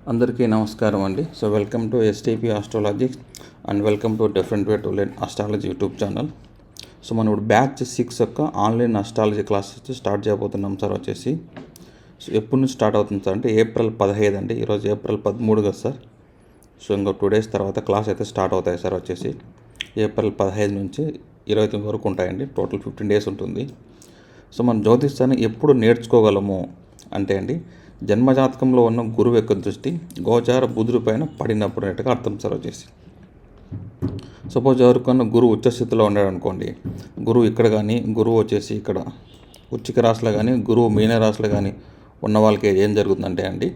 అందరికీ నమస్కారం అండి. So welcome to STP astrology and welcome to different way to learn astrology YouTube channel. So మనం ఇప్పుడు batch 6 యొక్క ఆన్లైన్ ఆస్ట్రాలజీ క్లాసెస్ స్టార్ట్ చేయబోతున్నాం సార్. వచ్చేసి సో ఎప్పటి నుంచి స్టార్ట్ అవుతుంది సార్ అంటే ఏప్రిల్ 15 అండి. ఈరోజు ఏప్రిల్ 13 కదా సార్. సో ఇంకో 2 days తర్వాత క్లాస్ అయితే స్టార్ట్ అవుతాయి సార్. వచ్చేసి ఏప్రిల్ 15 నుంచి 29 వరకు ఉంటాయండి. టోటల్ 15 days ఉంటుంది. సో మనం జ్యోతిష్యాన్ని ఎప్పుడు నేర్చుకోగలము అంటే అండి, జన్మజాతకంలో ఉన్న గురువు యొక్క దృష్టి గోచార బుధుడి పైన పడినప్పుడు అన్నట్టుగా అర్థం సార్. వచ్చేసి సపోజ్ ఎవరికన్నా గురువు ఉచ్చస్థితిలో ఉన్నాడు అనుకోండి, గురువు ఇక్కడ కానీ గురువు వచ్చేసి ఇక్కడ వృశ్చిక రాశిలో కానీ గురువు మీన రాశిలో కానీ ఉన్న వాళ్ళకి ఏం జరుగుతుందంటే అండి,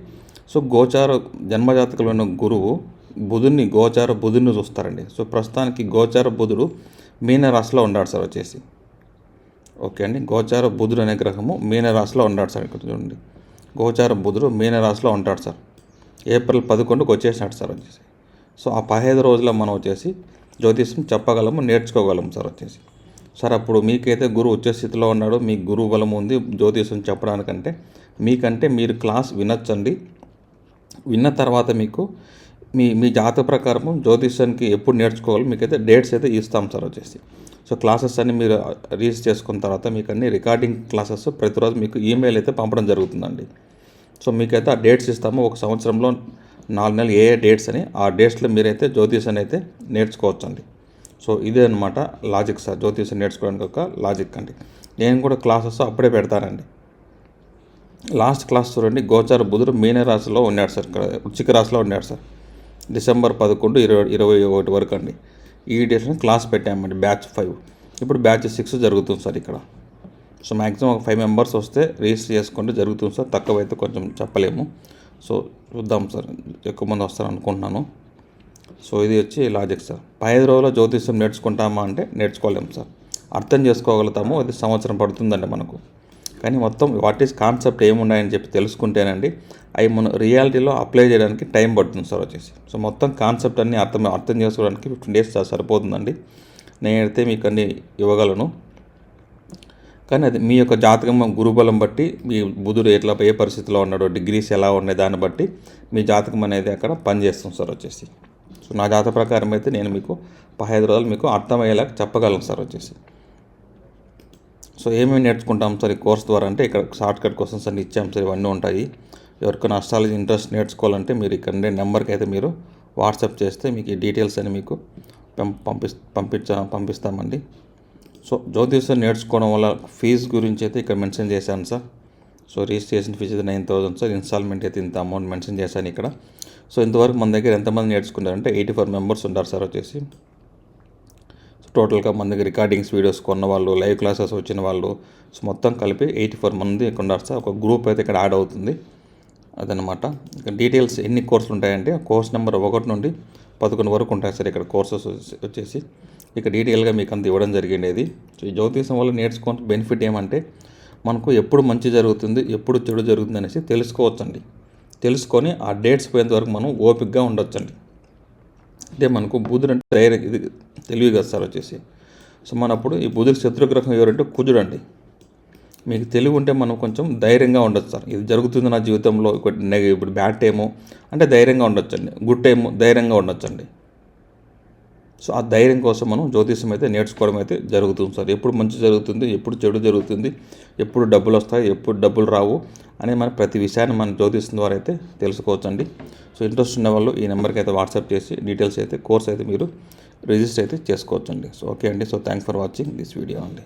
సో గోచార జన్మజాతకంలో ఉన్న గురువు గోచార బుధుడిని చూస్తారండి. సో ప్రస్తుతానికి గోచార బుధుడు మీన రాశిలో ఉన్నాడు సార్. వచ్చేసి ఓకే అండి, గోచార బుధుడు అనే గ్రహము మీన రాశిలో ఉన్నాడు సార్. ఇక్కడ చూడండి, గోచార బుధుడు మీన రాశిలో ఉంటాడు సార్. ఏప్రిల్ 11కి వచ్చేసినాడు సార్. వచ్చేసి సో ఆ 15 రోజుల్లో మనం వచ్చేసి జ్యోతిష్యం చెప్పగలము, నేర్చుకోగలము సార్. వచ్చేసి సార్ అప్పుడు మీకైతే గురువు ఉచ్చ స్థితిలో ఉన్నాడు, మీకు గురువు బలం ఉంది జ్యోతిష్యం చెప్పడానికంటే, మీకంటే మీరు క్లాస్ వినొచ్చండి. విన్న తర్వాత మీకు మీ జాతక ప్రకారము జ్యోతిష్యానికి ఎప్పుడు నేర్చుకోవాలి మీకైతే డేట్స్ అయితే ఇస్తాం సార్. వచ్చేసి సో క్లాసెస్ అన్ని మీరు రీచ్ చేసుకున్న తర్వాత మీకు అన్ని రికార్డింగ్ క్లాసెస్ ప్రతిరోజు మీకు ఈమెయిల్ అయితే పంపడం జరుగుతుందండి. సో మీకైతే ఆ డేట్స్ ఇస్తాము. ఒక సంవత్సరంలో 4 నెలలు ఏ డేట్స్ అని ఆ డేట్స్లో మీరైతే జ్యోతిష్యాన్ని అయితే నేర్చుకోవచ్చండి. సో ఇదే అనమాట లాజిక్ సార్, జ్యోతిష్యం నేర్చుకోవడానికి ఒక లాజిక్ అండి. నేను కూడా క్లాసెస్ అప్పుడే పెడతానండి. లాస్ట్ క్లాస్ చూడండి, గోచార బుధుడు మీన రాశిలో ఉన్నాడు సార్, ఇక్కడ వృశ్చిక రాశిలో ఉన్నాడు సార్. డిసెంబర్ 11, 21 వరకు అండి. ఈ డేట్స్ని క్లాస్ పెట్టామండి బ్యాచ్ 5. ఇప్పుడు బ్యాచ్ 6 జరుగుతుంది సార్ ఇక్కడ. సో మ్యాక్సిమం ఒక 5 members వస్తే రిజిస్టర్ చేసుకుంటే జరుగుతుంది సార్. తక్కువైతే కొంచెం చెప్పలేము. సో చూద్దాం సార్, ఎక్కువ మంది వస్తారు అనుకుంటున్నాను. సో ఇది వచ్చి లాజిక్ సార్. 15 రోజుల్లో జ్యోతిష్యం నేర్చుకుంటామా అంటే నేర్చుకోలేము సార్. అర్థం చేసుకోగలుగుతాము, అది సంవత్సరం పడుతుందండి మనకు. కానీ మొత్తం వాట్ ఈస్ కాన్సెప్ట్ ఏమున్నాయని చెప్పి తెలుసుకుంటేనండి అవి మనం రియాలిటీలో అప్లై చేయడానికి టైం పడుతుంది సార్. వచ్చేసి సో మొత్తం కాన్సెప్ట్ అన్నీ అర్థం చేసుకోవడానికి 15 days సరిపోతుందండి. నేనైతే మీకు అన్నీ ఇవ్వగలను. కానీ అది మీ యొక్క జాతకం గురుబలం బట్టి, మీ బుధుడు ఏ పరిస్థితిలో ఉన్నాడో, డిగ్రీస్ ఎలా ఉన్నాయి దాన్ని బట్టి మీ జాతకం అనేది అక్కడ పనిచేస్తుంది సార్. వచ్చేసి సో నా జాతక ప్రకారం అయితే నేను మీకు 15 రోజులు మీకు అర్థమయ్యేలా చెప్పగలను సార్. వచ్చేసి సో ఏమేమి నేర్చుకుంటాం సార్ ఈ కోర్స్ ద్వారా అంటే, ఇక్కడ షార్ట్కట్ క్వశ్చన్స్ అన్ని ఇచ్చాం సార్. ఇవన్నీ ఉంటాయి. ఎవరికైనా ఆస్ట్రాలజీ ఇంట్రెస్ట్ నేర్చుకోవాలంటే మీరు ఇక్కడ నెంబర్కి అయితే మీరు వాట్సాప్ చేస్తే మీకు ఈ డీటెయిల్స్ అని మీకు పంపిస్తామండి. సో జ్యోతిష్యం నేర్చుకోవడం వల్ల ఫీజు గురించి అయితే ఇక్కడ మెన్షన్ చేశాను సార్. సో రిజిస్ట్రేషన్ ఫీజు అయితే 9,000 సార్. ఇన్స్టాల్మెంట్ అయితే ఇంత అమౌంట్ మెన్షన్ చేశాను ఇక్కడ. సో ఇంతవరకు మన దగ్గర ఎంతమంది నేర్చుకున్నారంటే 84 members ఉంటారు సార్. వచ్చేసి టోటల్గా మన దగ్గర రికార్డింగ్స్ వీడియోస్ కొన్న వాళ్ళు, లైవ్ క్లాసెస్ వచ్చిన వాళ్ళు, సో మొత్తం కలిపి 84 మంది ఇక్కడ ఉన్నారు సార్. ఒక గ్రూప్ అయితే ఇక్కడ యాడ్ అవుతుంది అదనమాట. ఇక డీటెయిల్స్ ఎన్ని కోర్సులు ఉంటాయంటే కోర్స్ నెంబర్ 1 నుండి 11 వరకు ఉంటాయి సార్ ఇక్కడ కోర్సెస్ వచ్చేసి. ఇక డీటెయిల్గా మీకు అంత ఇవ్వడం జరిగింది. సో ఈ జ్యోతిషం వల్ల నేర్చుకోవడం బెనిఫిట్ ఏమంటే, మనకు ఎప్పుడు మంచి జరుగుతుంది ఎప్పుడు చెడు జరుగుతుంది అనేసి తెలుసుకోవచ్చండి. తెలుసుకొని ఆ డేట్స్ పోయేంత వరకు మనం ఓపికగా ఉండొచ్చండి. అంటే మనకు బుధుడు అంటే ధైర్యం, ఇది తెలివి కదా సార్. వచ్చేసి సో మనప్పుడు ఈ బుధుడు శత్రుగ్రహం ఎవరంటే కుజుడు అండి. మీకు తెలివి ఉంటే మనం కొంచెం ధైర్యంగా ఉండొచ్చు సార్. ఇది జరుగుతుంది నా జీవితంలో, ఇప్పుడు బ్యాడ్ టైము అంటే ధైర్యంగా ఉండొచ్చండి, గుడ్ టైము ధైర్యంగా ఉండొచ్చండి. సో ఆ ధైర్యం కోసం మనం జ్యోతిష్యం అయితే నేర్చుకోవడం అయితే జరుగుతుంది సార్. ఎప్పుడు మంచి జరుగుతుంది, ఎప్పుడు చెడు జరుగుతుంది, ఎప్పుడు డబ్బులు వస్తాయి, ఎప్పుడు డబ్బులు రావు అనే మన ప్రతి విషయాన్ని మన జ్యోతిష్యం ద్వారా అయితే తెలుసుకోవచ్చండి. సో ఇంట్రెస్ట్ ఉన్న వాళ్ళు ఈ నెంబర్కి అయితే వాట్సాప్ చేసి డీటెయిల్స్ అయితే కోర్స్ అయితే మీరు రిజిస్టర్ అయితే చేసుకోవచ్చండి. సో ఓకే అండి. So thanks for watching this video అండి.